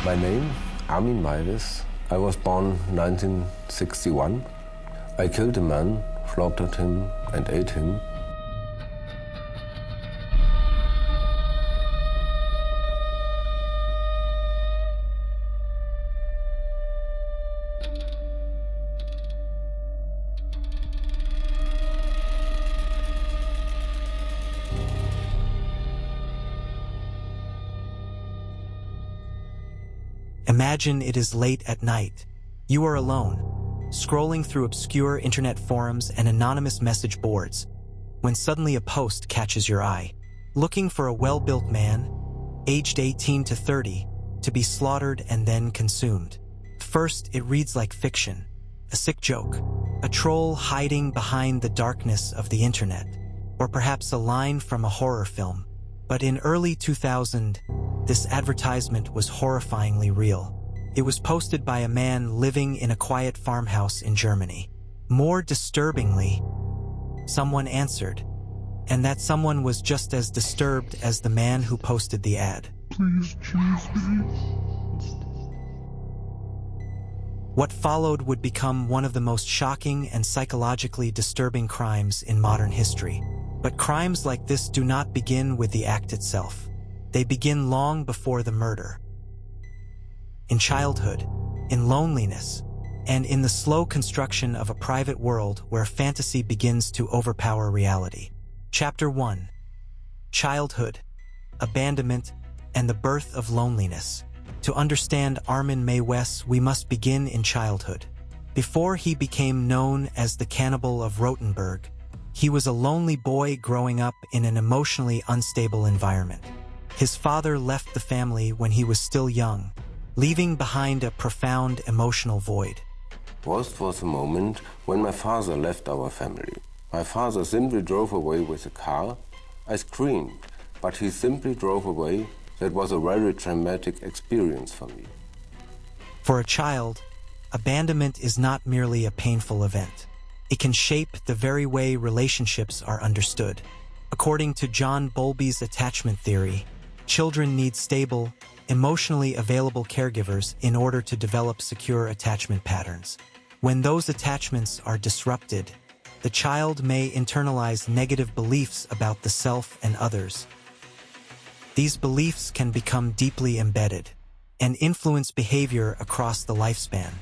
My name, Armin Meiwes. I was born 1961. I killed a man, slaughtered him and ate him. Imagine it is late at night. You are alone, scrolling through obscure internet forums and anonymous message boards, when suddenly a post catches your eye, looking for a well-built man, aged 18 to 30, to be slaughtered and then consumed. First, it reads like fiction, a sick joke, a troll hiding behind the darkness of the internet, or perhaps a line from a horror film. But in early 2000, this advertisement was horrifyingly real. It was posted by a man living in a quiet farmhouse in Germany. More disturbingly, someone answered, and that someone was just as disturbed as the man who posted the ad. Please choose me. What followed would become one of the most shocking and psychologically disturbing crimes in modern history. But crimes like this do not begin with the act itself. They begin long before the murder. In childhood, in loneliness, and in the slow construction of a private world where fantasy begins to overpower reality. Chapter 1. Childhood, Abandonment, and the Birth of Loneliness. To understand Armin Meiwes, we must begin in childhood. Before he became known as the Cannibal of Rothenburg, he was a lonely boy growing up in an emotionally unstable environment. His father left the family when he was still young, leaving behind a profound emotional void. Worst was the moment when my father left our family. My father simply drove away with a car. I screamed, but he simply drove away. That was a very traumatic experience for me. For a child, abandonment is not merely a painful event. It can shape the very way relationships are understood. According to John Bowlby's attachment theory, children need stable, emotionally available caregivers in order to develop secure attachment patterns. When those attachments are disrupted, the child may internalize negative beliefs about the self and others. These beliefs can become deeply embedded and influence behavior across the lifespan.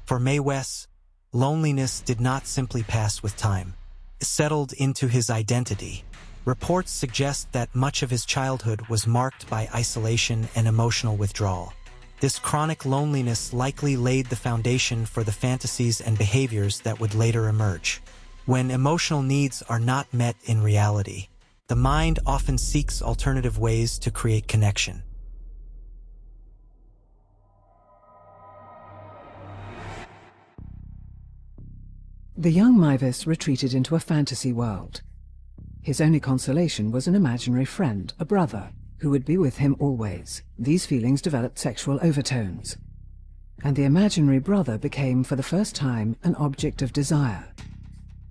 For Meiwes, loneliness did not simply pass with time. It settled into his identity. Reports suggest that much of his childhood was marked by isolation and emotional withdrawal. This chronic loneliness likely laid the foundation for the fantasies and behaviors that would later emerge. When emotional needs are not met in reality, the mind often seeks alternative ways to create connection. The young Meiwes retreated into a fantasy world. His only consolation was an imaginary friend, a brother, who would be with him always. These feelings developed sexual overtones, and the imaginary brother became, for the first time, an object of desire.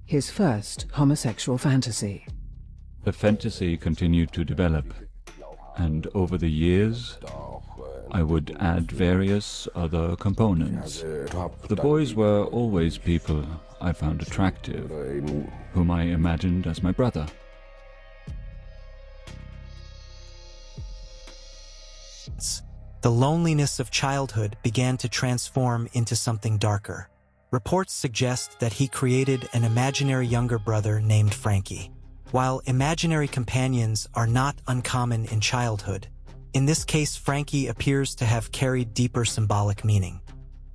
His first homosexual fantasy. The fantasy continued to develop, and over the years, I would add various other components. The boys were always people I found attractive, whom I imagined as my brother. The loneliness of childhood began to transform into something darker. Reports suggest that he created an imaginary younger brother named Frankie. While imaginary companions are not uncommon in childhood, in this case Frankie appears to have carried deeper symbolic meaning.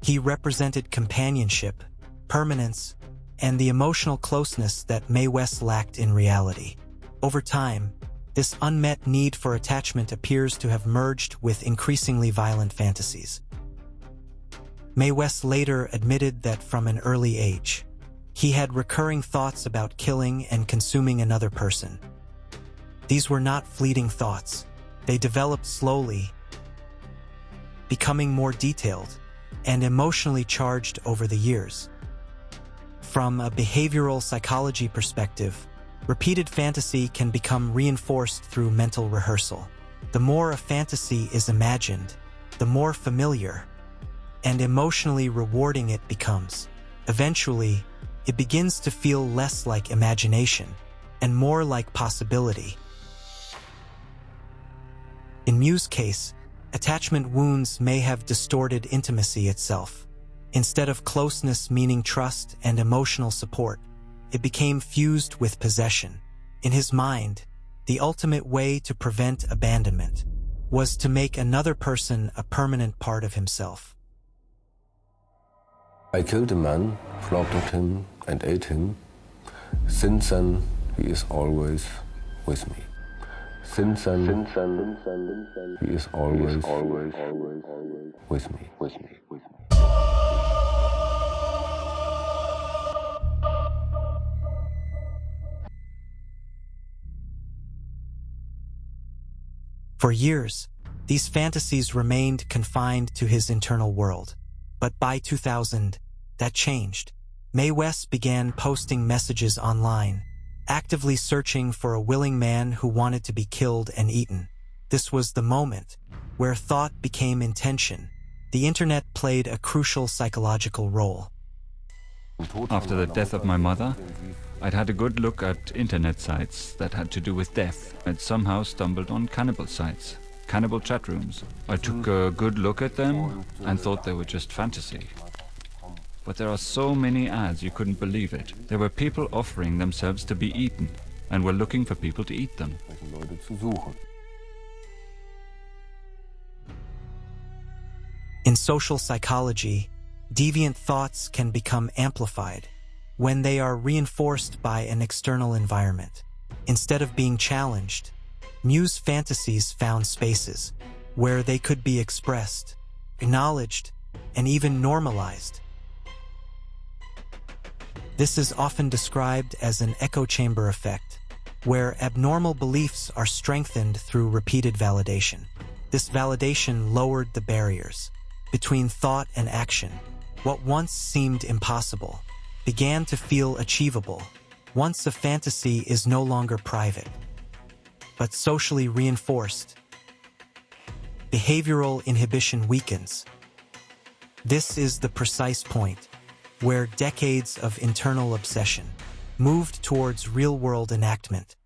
He represented companionship, permanence, and the emotional closeness that Meiwes lacked in reality. Over time, this unmet need for attachment appears to have merged with increasingly violent fantasies. Meiwes later admitted that from an early age, he had recurring thoughts about killing and consuming another person. These were not fleeting thoughts. They developed slowly, becoming more detailed and emotionally charged over the years. From a behavioral psychology perspective, repeated fantasy can become reinforced through mental rehearsal. The more a fantasy is imagined, the more familiar and emotionally rewarding it becomes. Eventually, it begins to feel less like imagination and more like possibility. In Meiwes' case, attachment wounds may have distorted intimacy itself. Instead of closeness meaning trust and emotional support, it became fused with possession. In his mind, the ultimate way to prevent abandonment was to make another person a permanent part of himself. I killed a man, flogged him and ate him. Since then, he is always with me. Since then, he is always with me. For years, these fantasies remained confined to his internal world. But by 2000, that changed. Meiwes began posting messages online, actively searching for a willing man who wanted to be killed and eaten. This was the moment where thought became intention. The internet played a crucial psychological role. After the death of my mother, I'd had a good look at internet sites that had to do with death. I'd somehow stumbled on cannibal sites, cannibal chat rooms. I took a good look at them and thought they were just fantasy. But there are so many ads, you couldn't believe it. There were people offering themselves to be eaten and were looking for people to eat them. In social psychology, deviant thoughts can become amplified when they are reinforced by an external environment. Instead of being challenged, Meiwes' fantasies found spaces where they could be expressed, acknowledged, and even normalized. This is often described as an echo chamber effect, where abnormal beliefs are strengthened through repeated validation. This validation lowered the barriers between thought and action. What once seemed impossible began to feel achievable. Once a fantasy is no longer private, but socially reinforced, behavioral inhibition weakens. This is the precise point where decades of internal obsession moved towards real-world enactment.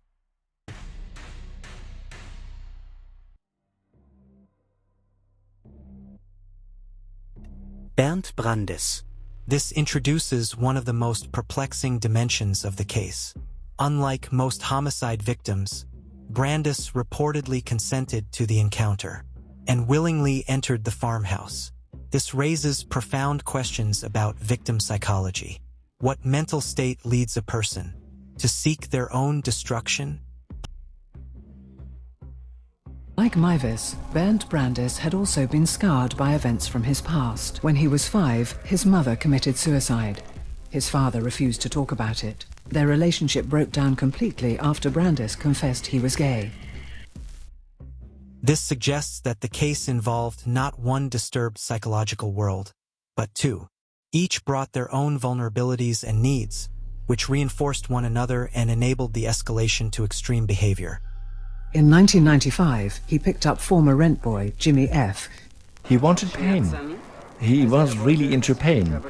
Bernd Brandes. This introduces one of the most perplexing dimensions of the case. Unlike most homicide victims, Brandes reportedly consented to the encounter and willingly entered the farmhouse. This raises profound questions about victim psychology. What mental state leads a person to seek their own destruction? Like Meiwes, Bernd Brandes had also been scarred by events from his past. When he was 5, his mother committed suicide. His father refused to talk about it. Their relationship broke down completely after Brandes confessed he was gay. This suggests that the case involved not one disturbed psychological world, but two. Each brought their own vulnerabilities and needs, which reinforced one another and enabled the escalation to extreme behavior. In 1995, he picked up former rent boy Jimmy F. He wanted pain. He was really into pain.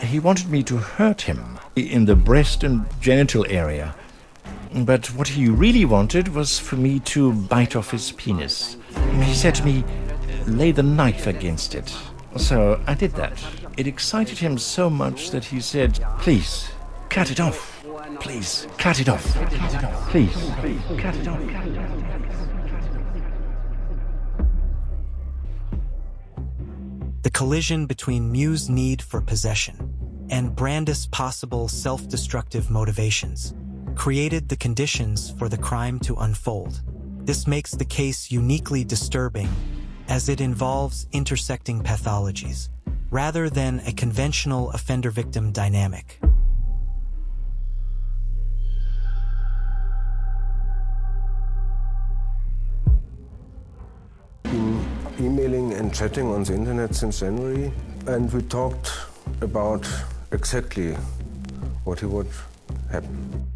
He wanted me to hurt him in the breast and genital area. But what he really wanted was for me to bite off his penis. He said to me, "Lay the knife against it." So I did that. It excited him so much that he said, "Please, cut it off. Please, cut it off. Please, cut it off." The collision between Meiwes' need for possession and Brandes' possible self-destructive motivations created the conditions for the crime to unfold. This makes the case uniquely disturbing, as it involves intersecting pathologies, rather than a conventional offender-victim dynamic. Been emailing and chatting on the internet since January, and we talked about exactly what would happen.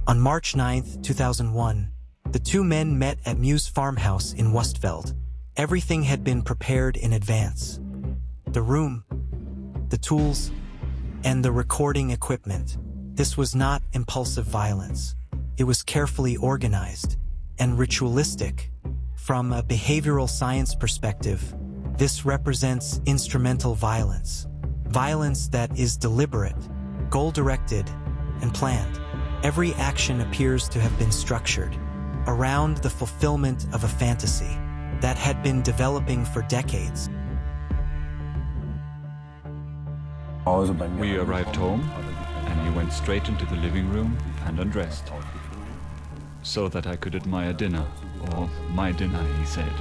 On March 9, 2001, The two men met at Mew's farmhouse in Wustfeld. Everything had been prepared in advance. The room, the tools, and the recording equipment. This was not impulsive violence. It was carefully organized and ritualistic. From a behavioral science perspective, this represents instrumental violence. Violence that is deliberate, goal-directed, and planned. Every action appears to have been structured around the fulfillment of a fantasy that had been developing for decades. We arrived home, and he went straight into the living room and undressed, so that I could admire dinner, or my dinner, he said.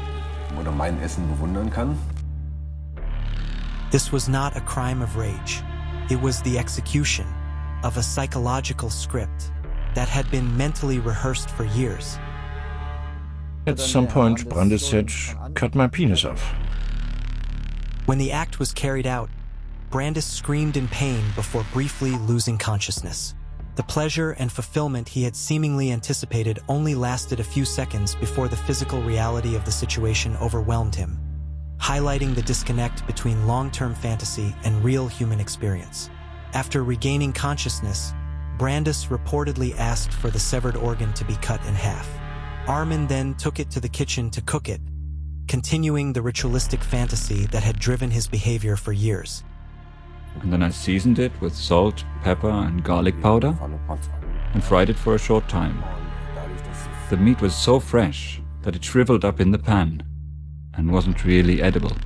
Oder mein Essen bewundern kann. This was not a crime of rage. It was the execution of a psychological script that had been mentally rehearsed for years. At some point, Brandes said, "Cut my penis off." When the act was carried out, Brandes screamed in pain before briefly losing consciousness. The pleasure and fulfillment he had seemingly anticipated only lasted a few seconds before the physical reality of the situation overwhelmed him, highlighting the disconnect between long-term fantasy and real human experience. After regaining consciousness, Brandes reportedly asked for the severed organ to be cut in half. Armin then took it to the kitchen to cook it, continuing the ritualistic fantasy that had driven his behavior for years. And then I seasoned it with salt, pepper, and garlic powder, and fried it for a short time. The meat was so fresh that it shriveled up in the pan, and wasn't really edible.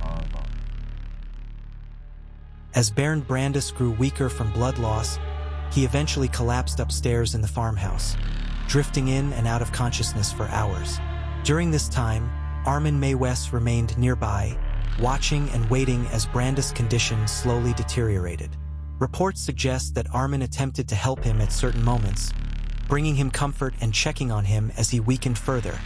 As Bernd Brandes grew weaker from blood loss, he eventually collapsed upstairs in the farmhouse, drifting in and out of consciousness for hours. During this time, Armin Meiwes remained nearby, watching and waiting as Brandes' condition slowly deteriorated. Reports suggest that Armin attempted to help him at certain moments, bringing him comfort and checking on him as he weakened further,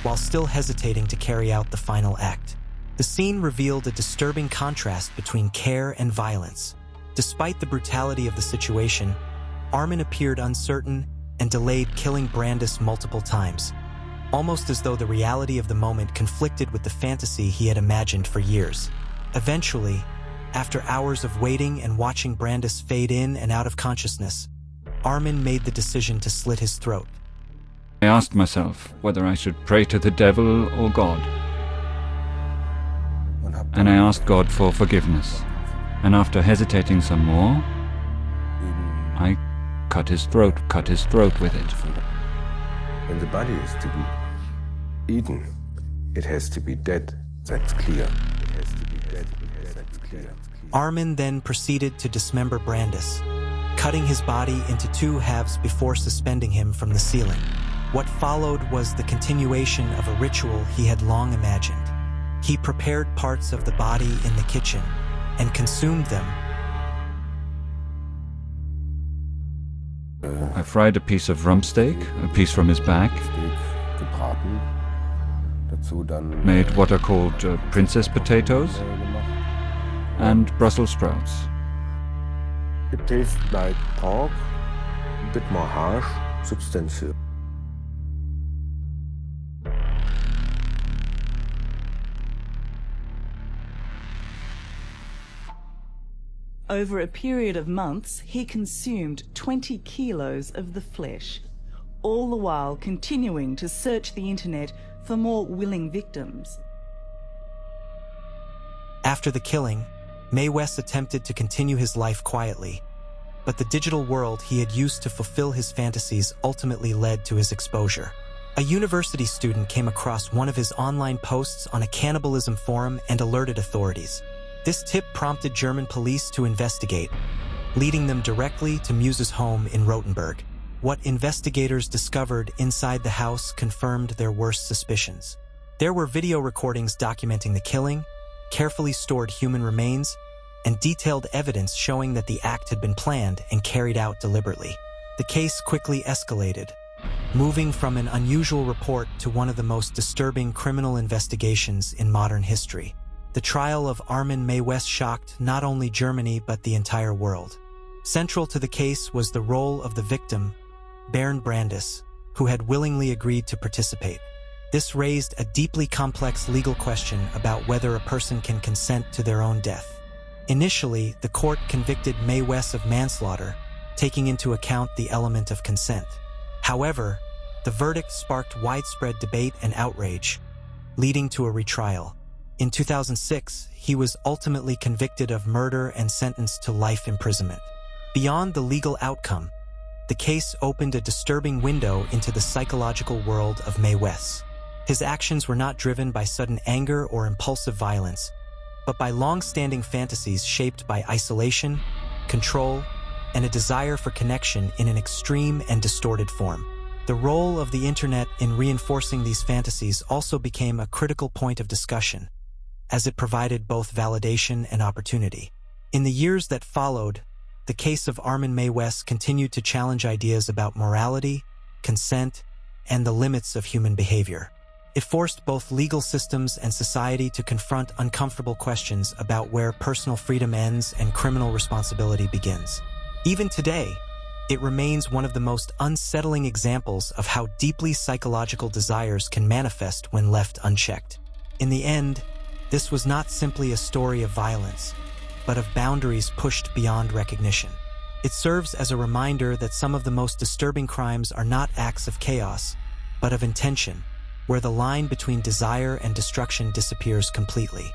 while still hesitating to carry out the final act. The scene revealed a disturbing contrast between care and violence. Despite the brutality of the situation, Armin appeared uncertain and delayed killing Brandes multiple times, almost as though the reality of the moment conflicted with the fantasy he had imagined for years. Eventually, after hours of waiting and watching Brandes fade in and out of consciousness, Armin made the decision to slit his throat. I asked myself whether I should pray to the devil or God. And I asked God for forgiveness. And after hesitating some more, I cut his throat with it. When the body is to be eaten, it has to be dead. That's clear. It has to be dead. That's clear. Armin then proceeded to dismember Brandes, cutting his body into two halves before suspending him from the ceiling. What followed was the continuation of a ritual he had long imagined. He prepared parts of the body in the kitchen and consumed them. I fried a piece of rump steak, a piece from his back, made what are called princess potatoes, and Brussels sprouts. It tastes like pork, a bit more harsh, substantial. Over a period of months, he consumed 20 kilos of the flesh, all the while continuing to search the internet for more willing victims. After the killing, Meiwes attempted to continue his life quietly, but the digital world he had used to fulfill his fantasies ultimately led to his exposure. A university student came across one of his online posts on a cannibalism forum and alerted authorities. This tip prompted German police to investigate, leading them directly to Mewes' home in Rothenburg. What investigators discovered inside the house confirmed their worst suspicions. There were video recordings documenting the killing, carefully stored human remains, and detailed evidence showing that the act had been planned and carried out deliberately. The case quickly escalated, moving from an unusual report to one of the most disturbing criminal investigations in modern history. The trial of Armin Meiwes shocked not only Germany but the entire world. Central to the case was the role of the victim, Bernd Brandes, who had willingly agreed to participate. This raised a deeply complex legal question about whether a person can consent to their own death. Initially, the court convicted Meiwes of manslaughter, taking into account the element of consent. However, the verdict sparked widespread debate and outrage, leading to a retrial. In 2006, he was ultimately convicted of murder and sentenced to life imprisonment. Beyond the legal outcome, the case opened a disturbing window into the psychological world of Meiwes. His actions were not driven by sudden anger or impulsive violence, but by long-standing fantasies shaped by isolation, control, and a desire for connection in an extreme and distorted form. The role of the internet in reinforcing these fantasies also became a critical point of discussion, as it provided both validation and opportunity. In the years that followed, the case of Armin Meiwes continued to challenge ideas about morality, consent, and the limits of human behavior. It forced both legal systems and society to confront uncomfortable questions about where personal freedom ends and criminal responsibility begins. Even today, it remains one of the most unsettling examples of how deeply psychological desires can manifest when left unchecked. In the end, this was not simply a story of violence, but of boundaries pushed beyond recognition. It serves as a reminder that some of the most disturbing crimes are not acts of chaos, but of intention, where the line between desire and destruction disappears completely.